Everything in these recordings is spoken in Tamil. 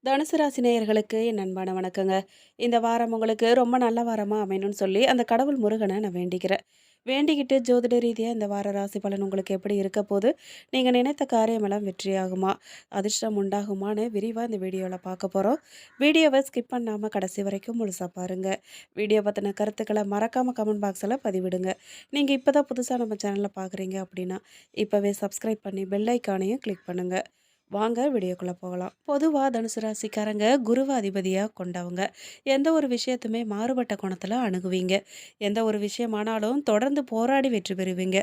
தனுசு ராசி நேயர்களுக்கு என் அன்பான வணக்கங்க. இந்த வாரம் உங்களுக்கு ரொம்ப நல்ல வாரமா அமையணும்னு சொல்லி, அந்த கடவுள் முருகன நான் வேண்டிக்கிறேன். வேண்டிக்கிட்டு ஜோதிட ரீதியா இந்த வார ராசி பலன் உங்களுக்கு எப்படி இருக்க போது? நீங்க நினைத்த காரியமெல்லாம் வெற்றியாகுமா? அதிர்ஷ்டம் உண்டாகுமான்னு விரிவா இந்த வீடியோல பார்க்க போறோம். வீடியோவ ஸ்கிப் பண்ணாம கடைசி வரைக்கும் முழுசா பாருங்க. வீடியோ பத்தின கருத்துக்கள மறக்காம கமெண்ட் பாக்ஸ்ல பதிவிடுங்க. நீங்க இப்பதான் புதுசா நம்ம சேனல பார்க்குறீங்க அப்படின்னா, இப்பவே சப்ஸ்கிரைப் பண்ணி பெல் ஐகானையும் கிளிக் பண்ணுங்க. வாங்க வீடியோக்குள்ள போகலாம். பொதுவா தனுசு ராசிக்காரங்க குருவ அதிபதியா கொண்டவங்க. எந்த ஒரு விஷயத்துமே மாறுபட்ட கோணத்துல அணுகுவீங்க. எந்த ஒரு விஷயமானாலும் தொடர்ந்து போராடி வெற்றி பெறுவீங்க.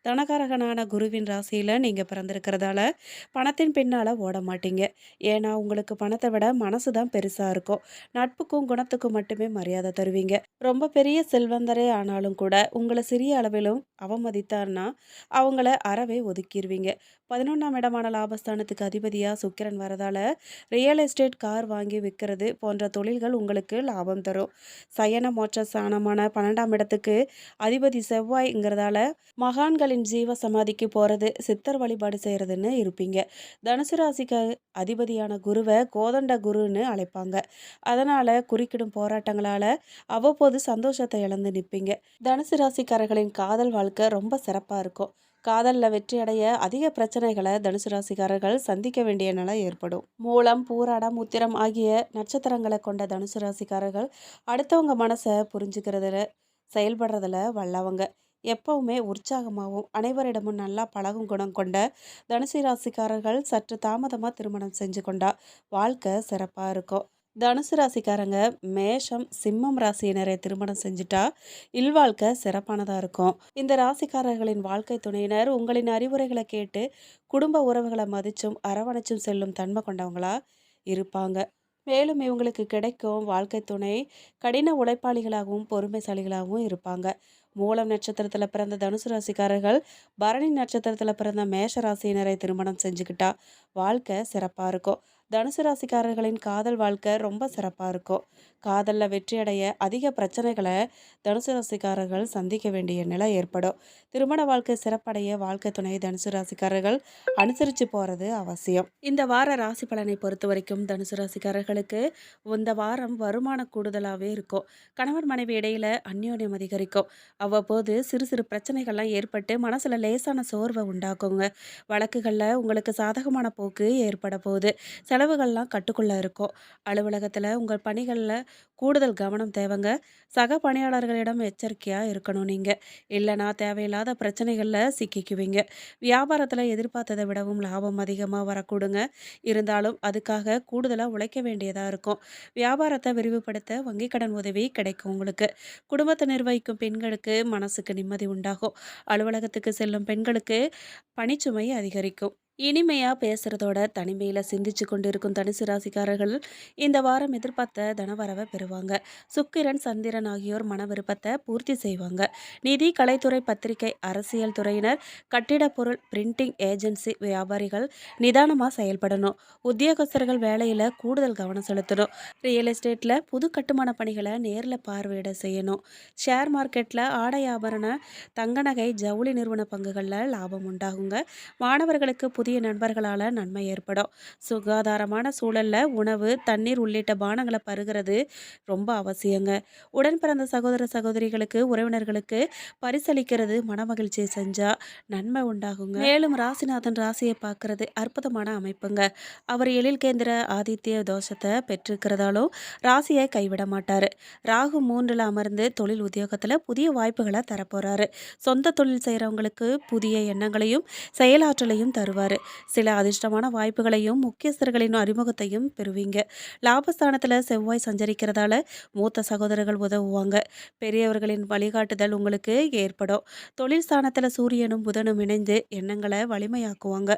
தனகாரகனான குருவின் ராசியில நீங்க பிறந்திருக்கிறதால பணத்தின் பின்னால ஓட மாட்டீங்க. ஏன்னா உங்களுக்கு பணத்தை விட மனசு தான் பெருசா இருக்கும். நட்புக்கும் குணத்துக்கும் மட்டுமே மரியாதை தருவீங்க. ரொம்ப பெரிய செல்வந்தரே ஆனாலும் கூட உங்களை சிறிய அளவிலும் அவமதித்தார்னா அவங்கள அறவே ஒதுக்கிருவீங்க. 11ஆம் இடமான லாபஸ்தானத்துக்கு அதிபதியா சுக்கிரன் வரதால ரியல் எஸ்டேட், கார் வாங்கி விற்கிறது போன்ற தொழில்கள் உங்களுக்கு லாபம் தரும். சயன மோட்ச ஸ்தானமான 12ஆம் இடத்துக்கு அதிபதி செவ்வாய்ங்கிறதால மகான்களின் ஜீவ சமாதிக்கு போறது, சித்தர் வழிபாடு செய்யறதுன்னு இருப்பீங்க. தனுசு ராசிக்கு அதிபதியான குருவை கோதண்ட குருன்னு அழைப்பாங்க. அதனால குறுக்கிடும் போராட்டங்களால அவ்வப்போது சந்தோஷத்தை இழந்து நிற்பீங்க. தனுசு ராசிக்காரர்களின் காதல் வாழ்க்கை ரொம்ப சிறப்பா இருக்கும். காதல்ல வெற்றி அடைய அதிக பிரச்சனைகளை தனுசு ராசிக்காரர்கள் சந்திக்க வேண்டிய நிலை ஏற்படும். மூலம், பூராடம், உத்திரம் ஆகிய நட்சத்திரங்களை கொண்ட தனுசு ராசிக்காரர்கள் அடுத்தவங்க மனசை புரிஞ்சுக்கிறதுல செயல்படுறதுல வல்லவங்க. எப்பவுமே உற்சாகமாகவும் அனைவரிடமும் நல்லா பழகும் குணம் கொண்ட தனுசு ராசிக்காரர்கள் சற்று தாமதமாக திருமணம் செஞ்சு கொண்டா வாழ்க்கை சிறப்பாக இருக்கும். தனுசு ராசிக்காரங்க மேஷம், சிம்மம் ராசியினரை திருமணம் செஞ்சுட்டா இல்வாழ்க்கை சிறப்பானதாக இருக்கும். இந்த ராசிக்காரர்களின் வாழ்க்கை துணையினர் உங்களின் அறிவுரைகளை கேட்டு குடும்ப உறவுகளை மதிச்சும் அரவணைச்சும் செல்லும் தன்மை கொண்டவங்களா இருப்பாங்க. மேலும் இவங்களுக்கு கிடைக்கும் வாழ்க்கை துணை கடின உழைப்பாளிகளாகவும் பொறுமைசாலிகளாகவும் இருப்பாங்க. மூலம் நட்சத்திரத்தில் பிறந்த தனுசு ராசிக்காரர்கள் பரணி நட்சத்திரத்தில் பிறந்த மேஷ ராசியினரை திருமணம் செஞ்சுக்கிட்டா வாழ்க்கை சிறப்பாக இருக்கும். தனுசு ராசிக்காரர்களின் காதல் வாழ்க்கை ரொம்ப சிறப்பாக இருக்கும். காதலில் வெற்றியடைய அதிக பிரச்சனைகளை தனுசு ராசிக்காரர்கள் சந்திக்க வேண்டிய நிலை ஏற்படும். திருமண வாழ்க்கை சிறப்படைய வாழ்க்கை துணை தனுசு ராசிக்காரர்கள் அனுசரித்து போகிறது அவசியம். இந்த வார ராசி பலனை பொறுத்த வரைக்கும் தனுசு ராசிக்காரர்களுக்கு இந்த வாரம் வருமான கூடுதலாகவே இருக்கும். கணவன் மனைவி இடையில அந்யோன்யம் அதிகரிக்கும். அவ்வப்போது சிறு சிறு பிரச்சனைகள்லாம் ஏற்பட்டு மனசில் லேசான சோர்வை உண்டாக்குங்க. வழக்குகளில் உங்களுக்கு சாதகமான போக்கு ஏற்பட போகுது. செலவுகள்லாம் கட்டுக்குள்ளே இருக்கும். அலுவலகத்தில் உங்கள் பணிகளில் கூடுதல் கவனம் தேவைங்க. சக பணியாளர்களிடம் எச்சரிக்கையாக இருக்கணும் நீங்கள். இல்லைனா தேவையில்லாத பிரச்சனைகளில் சிக்கிக்குவீங்க. வியாபாரத்தில் எதிர்பார்த்ததை விடவும் லாபம் அதிகமாக வரக்கூடுங்க. இருந்தாலும் அதுக்காக கூடுதலாக உழைக்க வேண்டியதாக இருக்கும். வியாபாரத்தை விரிவுபடுத்த வங்கி கடன் உதவி கிடைக்கும் உங்களுக்கு. குடும்பத்தை நிர்வகிக்கும் பெண்களுக்கு மனசுக்கு நிம்மதி உண்டாகும். அலுவலகத்துக்கு செல்லும் பெண்களுக்கு பணிச்சுமை அதிகரிக்கும். இனிமையா பேசுறதோட தனிமையில சிந்திச்சு கொண்டிருக்கும் தனுசு ராசிக்காரர்கள் இந்த வாரம் எதிர்பார்த்த தனவரவை பெறுவாங்க. சுக்கிரன், சந்திரன் ஆகியோர் மன விருப்பத்தை பூர்த்தி செய்வாங்க. நிதி, கலைத்துறை, பத்திரிகை, அரசியல் துறையினர், கட்டிட பொருள், பிரிண்டிங் ஏஜென்சி வியாபாரிகள் நிதானமா செயல்படணும். உத்தியோகஸ்தர்கள் வேலையில கூடுதல் கவனம் செலுத்தணும். ரியல் எஸ்டேட்ல புது கட்டுமான பணிகளை நேர்ல பார்வையிட செய்யணும். ஷேர் மார்க்கெட்ல ஆடை ஆபரண, தங்க நகை, ஜவுளி நிறுவன பங்குகளில் லாபம் உண்டாகுங்க. மாணவர்களுக்கு புதிய நண்பர்களால் நன்மை ஏற்படும். சுகாதாரமான சூழல்ல உணவு, தண்ணீர் உள்ளிட்ட பானங்களை பருகிறது ரொம்ப அவசியங்க. உடன் பிறந்த சகோதர சகோதரிகளுக்கு, உறவினர்களுக்கு பரிசளிக்கிறது மனமகிழ்ச்சியை செஞ்சா நன்மை உண்டாகுங்க. மேலும் ராசிநாதன் ராசியை பார்க்கறது அற்புதமான அமைப்புங்க. அவர் எழில் கேந்திர ஆதித்ய தோஷத்தை பெற்றிருக்கிறதாலும் ராசியை கைவிட மாட்டாரு. ராகு 3ல் அமர்ந்து தொழில் உத்தியோகத்தில் புதிய வாய்ப்புகளை தரப்போறாரு. சொந்த தொழில் செய்கிறவங்களுக்கு புதிய எண்ணங்களையும் செயலாற்றலையும் தருவார். சில அதிர்ஷ்டமான வாய்ப்புகளையும் முக்கியஸ்தர்களின் அறிமுகத்தையும் பெறுவீங்க. லாபஸ்தானத்தில் செவ்வாய் சஞ்சரிக்கிறதால மூத்த சகோதரர்கள் உதவுவாங்க. பெரியவர்களின் வழிகாட்டுதல் உங்களுக்கு ஏற்படும். தொழில் ஸ்தானத்தில் சூரியனும் புதனும் இணைந்து எண்ணங்களை வலிமையாக்குவாங்க.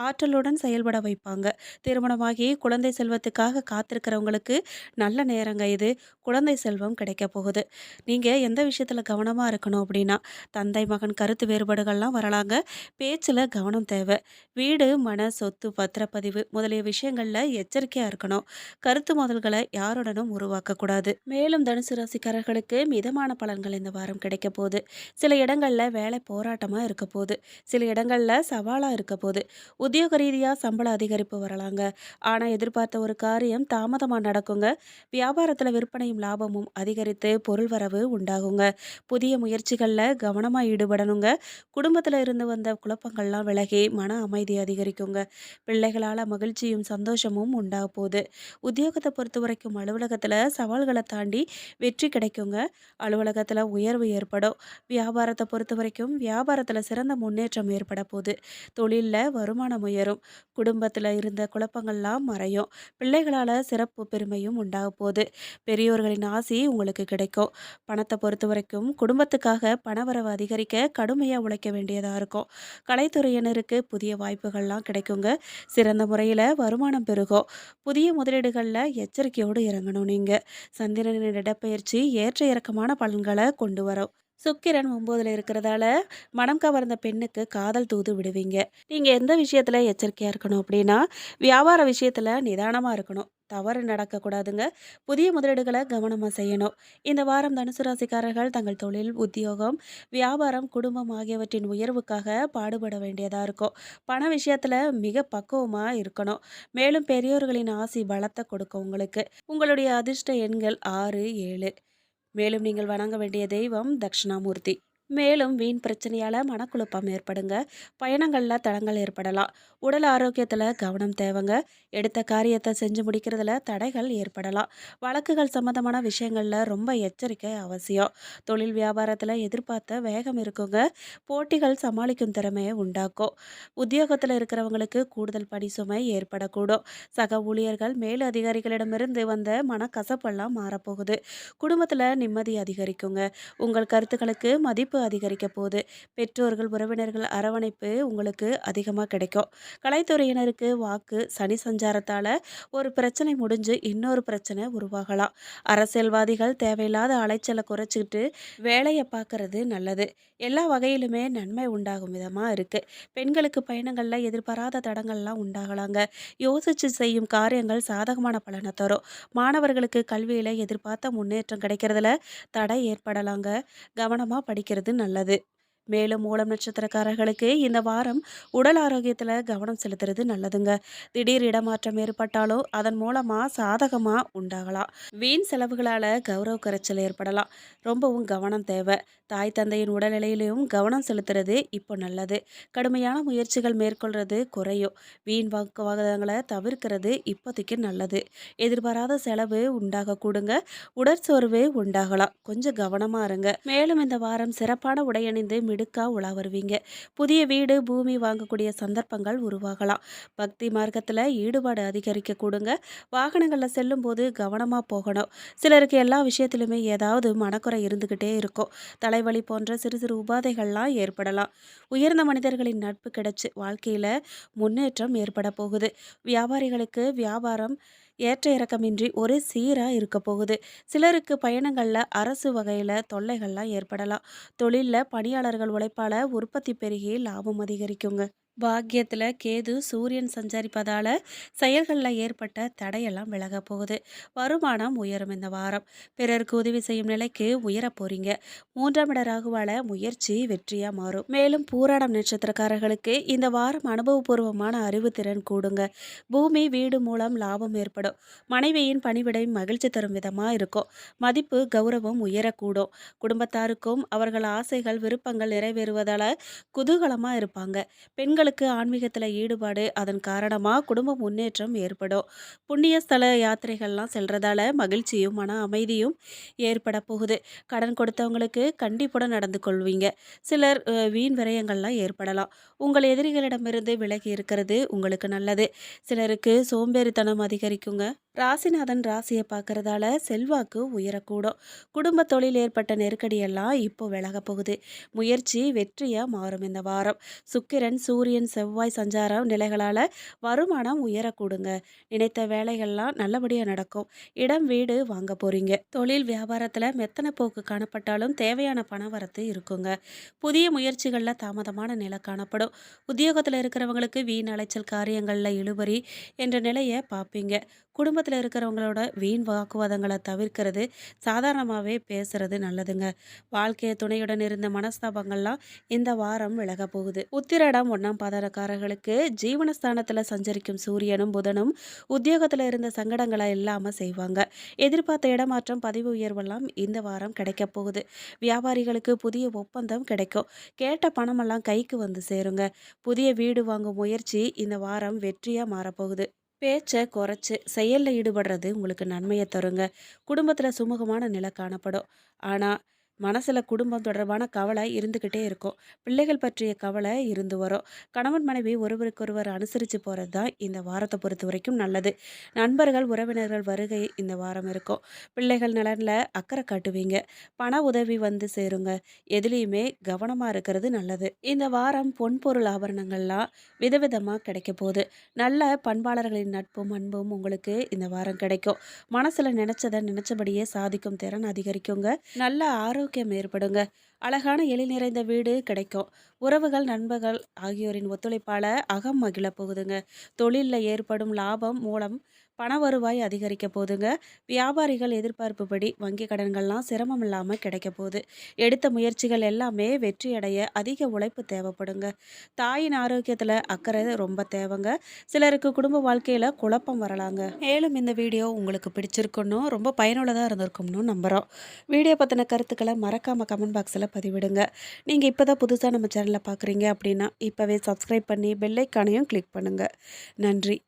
ஆற்றலுடன் செயல்பட வைப்பாங்க. திருமணமாகி குழந்தை செல்வத்துக்காக காத்திருக்கிறவங்களுக்கு நல்ல நேரங்க இது. குழந்தை செல்வம் கிடைக்க போகுது. நீங்கள் எந்த விஷயத்தில் கவனமாக இருக்கணும் அப்படின்னா, தந்தை மகன் கருத்து வேறுபாடுகள்லாம் வரலாங்க. பேச்சில் கவனம் தேவை. வீடு, மன, சொத்து, பத்திரப்பதிவு முதலிய விஷயங்கள்ல எச்சரிக்கையா இருக்கணும். கருத்து மோதல்களை யாருடனும் உருவாக்கக்கூடாது. மேலும் தனுசு ராசிக்காரர்களுக்கு மிதமான பலன்கள் இந்த வாரம் கிடைக்க போகுது. சில இடங்கள்ல வேலை போராட்டமா இருக்க போகுது. சில இடங்கள்ல சவாலா இருக்க போகுது. உத்தியோக ரீதியா சம்பள அதிகரிப்பு வரலாங்க. ஆனா எதிர்பார்த்த ஒரு காரியம் தாமதமா நடக்குங்க. வியாபாரத்துல விற்பனையும் லாபமும் அதிகரித்து பொருள் வரவு உண்டாகுங்க. புதிய முயற்சிகள்ல கவனமா ஈடுபடணுங்க. குடும்பத்துல இருந்து வந்த குழப்பங்கள்லாம் விலகி மன அமைதி அதிகரிக்குங்க. பிள்ளைகளால மகிழ்ச்சியும் சந்தோஷமும் உண்டாக போகுது. உத்தியோகத்தை பொறுத்த வரைக்கும் அலுவலகத்துல சவால்களை தாண்டி வெற்றி கிடைக்குங்க. அலுவலகத்துல உயர்வு ஏற்படும். வியாபாரத்தை பொறுத்த வரைக்கும் வியாபாரத்துல சிறந்த முன்னேற்றம் ஏற்பட போகுது. தொழில்ல வருமானம் உயரும். குடும்பத்துல இருந்த குழப்பங்கள்லாம் மறையும். பிள்ளைகளால சிறப்பு பெருமையும் உண்டாக போகுது. பெரியோர்களின் ஆசி உங்களுக்கு கிடைக்கும். பணத்தை பொறுத்த வரைக்கும் குடும்பத்துக்காக பணவரவு அதிகரிக்க கடுமையா உழைக்க வேண்டியதா இருக்கும். கலைத்துறையினருக்கு புதிய வாய்ப்புகள்லாம் கிடைக்குங்க. சிறந்த முறையில் வருமானம் பெருகும். புதிய முதலீடுகளில் எச்சரிக்கையோடு இறங்கணும் நீங்க. சந்திரனின் இடப்பெயர்ச்சி ஏற்ற இறக்கமான பலன்களை கொண்டு வரும். சுக்கிரன் 9ல இருக்கிறதால மனம் கவர்ந்த பெண்ணுக்கு காதல் தூது விடுவீங்க. நீங்க எந்த விஷயத்துல எச்சரிக்கையா இருக்கணும் அப்படின்னா, வியாபார விஷயத்துல நிதானமா இருக்கணும். தவறு நடக்கக்கூடாதுங்க. புதிய முதலீடுகளை கவனமா செய்யணும். இந்த வாரம் தனுசு ராசிக்காரர்கள் தங்கள் தொழில், உத்தியோகம், வியாபாரம், குடும்பம் ஆகியவற்றின் உயர்வுக்காக பாடுபட வேண்டியதா இருக்கும். பண விஷயத்துல மிக பக்குவமா இருக்கணும். மேலும் பெரியோர்களின் ஆசி பலத்தை கொடுக்கும் உங்களுக்கு. உங்களுடைய அதிர்ஷ்ட எண்கள் 6, 7. மேலும் நீங்கள் வணங்க வேண்டிய தெய்வம் தட்சிணாமூர்த்தி. மேலும் வீண் பிரச்சனையால மனக்குழப்பம் ஏற்படுங்க. பயணங்கள்ல தடங்கள் ஏற்படலாம். உடல் ஆரோக்கியத்துல கவனம் தேவைங்க. எடுத்த காரியத்தை செஞ்சு முடிக்கிறதுல தடைகள் ஏற்படலாம். வழக்குகள் சம்பந்தமான விஷயங்கள்ல ரொம்ப எச்சரிக்கை அவசியம். தொழில் வியாபாரத்துல எதிர்பார்த்த வேகம் இருக்குங்க. போட்டிகள் சமாளிக்கும் திறமையை உண்டாக்கும். உத்தியோகத்துல இருக்கிறவங்களுக்கு கூடுதல் பணி சுமை ஏற்படக்கூடும். சக ஊழியர்கள் மேல் அதிகாரிகளிடமிருந்து வந்த மனக்கசப்பெல்லாம் மாறப்போகுது. குடும்பத்துல நிம்மதி அதிகரிக்குங்க. உங்கள் கருத்துக்களுக்கு மதிப்பு அதிகரிக்க போகுது. பெற்றோர்கள், உறவினர்கள் அரவணைப்பு உங்களுக்கு அதிகமாக கிடைக்கும். கலைத்துறையினருக்கு வாக்கு சனி சஞ்சாரத்தால ஒரு பிரச்சனை முடிஞ்சு இன்னொரு பிரச்சனை உருவாகலாம். அரசியல்வாதிகள் தேவையில்லாத அலைச்சலை குறைச்சிக்கிட்டு வேலையை பார்க்கறது நல்லது. எல்லா வகையிலுமே நன்மை உண்டாகும் விதமா இருக்கு. பெண்களுக்கு பயணங்கள்ல எதிர்பாராத தடங்கள்லாம் உண்டாகலாங்க. யோசிச்சு செய்யும் காரியங்கள் சாதகமான பலனை தரும். மாணவர்களுக்கு கல்வியில எதிர்பார்த்த முன்னேற்றம் கிடைக்கிறதுல தடை ஏற்படலாங்க. கவனமா படிக்கிறது நல்லது. மேலும் மூலம் நட்சத்திரக்காரர்களுக்கு இந்த வாரம் உடல் ஆரோக்கியத்துல கவனம் செலுத்துறது நல்லதுங்க. திடீர் இடமாற்றம் ஏற்பட்டாலும் அதன் மூலமா சாதகமா உண்டாகலாம். வீண் செலவுகளால கௌரவ குறைச்சல் ஏற்படலாம். ரொம்பவும் கவனம் தேவை. தாய் தந்தையின் உடல்நிலையிலும் கவனம் செலுத்துறது இப்போ நல்லது. கடுமையான முயற்சிகள் மேற்கொள்றது குறையும். வீண் வாக்குவாதங்களை தவிர்க்கிறது இப்போதைக்கு நல்லது. எதிர்பாராத செலவு உண்டாக கூடுங்க. உடற்சோர்வு உண்டாகலாம். கொஞ்சம் கவனமா இருங்க. மேலும் இந்த வாரம் சிறப்பான உடை அணிந்து மிடுக்கா உலா வருவீங்க. புதிய வீடு, பூமி வாங்கக்கூடிய சந்தர்ப்பங்கள் உருவாகலாம். பக்தி மார்க்கத்துல ஈடுபாடு அதிகரிக்க கூடுங்க. வாகனங்கள்ல செல்லும் போது கவனமா போகணும். சிலருக்கு எல்லா விஷயத்திலுமே ஏதாவது மனக்குறை இருந்துகிட்டே இருக்கும். தலைவலி போன்ற சிறு சிறு உபாதைகள்லாம் ஏற்படலாம். உயர்ந்த மனிதர்களின் நட்பு கிடைச்சு வாழ்க்கையில முன்னேற்றம் ஏற்பட போகுது. வியாபாரிகளுக்கு வியாபாரம் ஏற்ற இறக்கமின்றி ஒரே சீரா இருக்க போகுது. சிலருக்கு பயணங்கள்ல அரசு வகையில தொல்லைகள்லாம் ஏற்படலாம். தொழில்ல பணியாளர்கள் உழைப்பால உற்பத்தி பெருகி லாபம் அதிகரிக்குங்க. பாக்கியத்துல கேது சூரியன் சஞ்சரிப்பதால செயல்களில் ஏற்பட்ட தடையெல்லாம் விலக போகுது. வருமானம் உயரும் இந்த வாரம். பிறருக்கு உதவி செய்யும் நிலைக்கு உயர போறீங்க. 3ஆம் இட ராகுவால முயற்சி வெற்றியா மாறும். மேலும் பூராடம் நட்சத்திரக்காரர்களுக்கு இந்த வாரம் அனுபவபூர்வமான அறிவுத்திறன் கூடுங்க. பூமி, வீடு மூலம் லாபம் ஏற்படும். மனைவியின் பணிவிடை மகிழ்ச்சி தரும் விதமா இருக்கும். மதிப்பு, கௌரவம் உயரக்கூடும். குடும்பத்தாருக்கும் அவர்கள் ஆசைகள், விருப்பங்கள் நிறைவேறுவதால குதூகலமா இருப்பாங்க. பெண்களுக்கு ஆன்மீகத்துல ஈடுபாடு, அதன் காரணமா குடும்ப முன்னேற்றம் ஏற்படும். புண்ணிய ஸ்தல யாத்திரைகள்லாம் செல்றதால மகிழ்ச்சியும் மன அமைதியும் ஏற்பட போகுது. கடன் கொடுத்தவங்களுக்கு கண்டிப்புடன் நடந்து கொள்வீங்க. சிலர் வீண் விரயங்கள்லாம் ஏற்படலாம். உங்கள் எதிரிகளிடமிருந்து விலகி இருக்கிறது உங்களுக்கு நல்லது. சிலருக்கு சோம்பேறித்தனம் அதிகரிக்குங்க. ராசிநாதன் ராசியை பார்க்கறதால செல்வாக்கு உயரக்கூடும். குடும்ப தொழில் ஏற்பட்ட நெருக்கடியெல்லாம் இப்போ விலக போகுது. முயற்சி வெற்றியா மாறும் இந்த வாரம். சுக்கிரன் சூரியன் செவ்வாய் சஞ்சாரம் நிலைகளால வருமானம் உயரக்கூடுங்க. நினைத்த வேலைகள்லாம் நல்லபடியா நடக்கும். இடம் வீடு வாங்க போறீங்க. தொழில் வியாபாரத்துல மெத்தன போக்கு காணப்பட்டாலும் தேவையான பணவரத்து இருக்குங்க. புதிய முயற்சிகள்ல தாமதமான நிலை காணப்படும். உத்தியோகத்துல இருக்கிறவங்களுக்கு வீண் அலைச்சல் காரியங்கள்ல இழுபறி என்ற நிலையை பார்ப்பீங்க. குடும்பத்தில் இருக்கிறவங்களோட வீண் வாக்குவாதங்களை தவிர்க்கிறது, சாதாரணமாகவே பேசுறது நல்லதுங்க. வாழ்க்கைய துணையுடன் இருந்த மனஸ்தாபங்கள்லாம் இந்த வாரம் விலக போகுது. உத்திரடம் ஒன்றாம் பாதகாரர்களுக்கு ஜீவனஸ்தானத்தில் சஞ்சரிக்கும் சூரியனும் புதனும் உத்தியோகத்தில் இருந்த சங்கடங்களை இல்லாமல் செய்வாங்க. எதிர்பார்த்த இடமாற்றம் பதவி உயர்வெல்லாம் இந்த வாரம் கிடைக்க போகுது. வியாபாரிகளுக்கு புதிய ஒப்பந்தம் கிடைக்கும். கேட்ட பணமெல்லாம் கைக்கு வந்து சேருங்க. புதிய வீடு வாங்கும் முயற்சி இந்த வாரம் வெற்றியாக மாறப்போகுது. பேச்சை குறைச்சு செயலில் ஈடுபடுறது உங்களுக்கு நன்மையை தருங்க. குடும்பத்தில் சுமூகமான நிலை காணப்படும். ஆனால் மனசில் குடும்பம் தொடர்பான கவலை இருந்துக்கிட்டே இருக்கும். பிள்ளைகள் பற்றிய கவலை இருந்து வரும். கணவன் மனைவி ஒருவருக்கொருவர் அனுசரித்து போகிறது தான் இந்த வாரத்தை பொறுத்த வரைக்கும் நல்லது. நண்பர்கள் உறவினர்கள் வருகை இந்த வாரம் இருக்கும். பிள்ளைகள் நலனில் அக்கறை காட்டுவீங்க. பண உதவி வந்து சேருங்க. எதுலேயுமே கவனமாக இருக்கிறது நல்லது. இந்த வாரம் பொன்பொருள் ஆபரணங்கள்லாம் விதவிதமாக கிடைக்க போகுது. நல்ல பண்பாளர்களின் நட்பும் அன்பும் உங்களுக்கு இந்த வாரம் கிடைக்கும். மனசில் நினச்சதை நினச்சபடியே சாதிக்கும் திறன் அதிகரிக்குங்க. நல்ல ஆரோக்கியம் ஏற்படுங்க. அழகான எழில் நிறைந்த வீடு கிடைக்கும். உறவுகள் நண்பர்கள் ஆகியோரின் ஒத்துழைப்பால் அகம் மகிழ போகுதுங்க. தொழிலில் ஏற்படும் லாபம் மூலம் பண வருவாய் அதிகரிக்க போகுதுங்க. வியாபாரிகள் எதிர்பார்ப்புப்படி வங்கி கடன்கள்லாம் சிரமம் இல்லாமல் கிடைக்க போகுது. எடுத்த முயற்சிகள் எல்லாமே வெற்றியடைய அதிக உழைப்பு தேவைப்படுங்க. தாயின் ஆரோக்கியத்தில் அக்கறை ரொம்ப தேவைங்க. சிலருக்கு குடும்ப வாழ்க்கையில் குழப்பம் வரலாங்க. மேலும் இந்த வீடியோ உங்களுக்கு பிடிச்சிருக்கணும், ரொம்ப பயனுள்ளதாக இருந்திருக்கும்னு நம்புகிறோம். வீடியோ பற்றின கருத்துக்களை மறக்காமல் கமெண்ட் பாக்ஸில் பதிவிடுங்க. நீங்கள் இப்போ தான் புதுசாக நம்ம சேனலை பார்க்குறீங்க அப்படின்னா இப்போவே சப்ஸ்கிரைப் பண்ணி பெல் ஐக்கானையும் கிளிக் பண்ணுங்கள். நன்றி.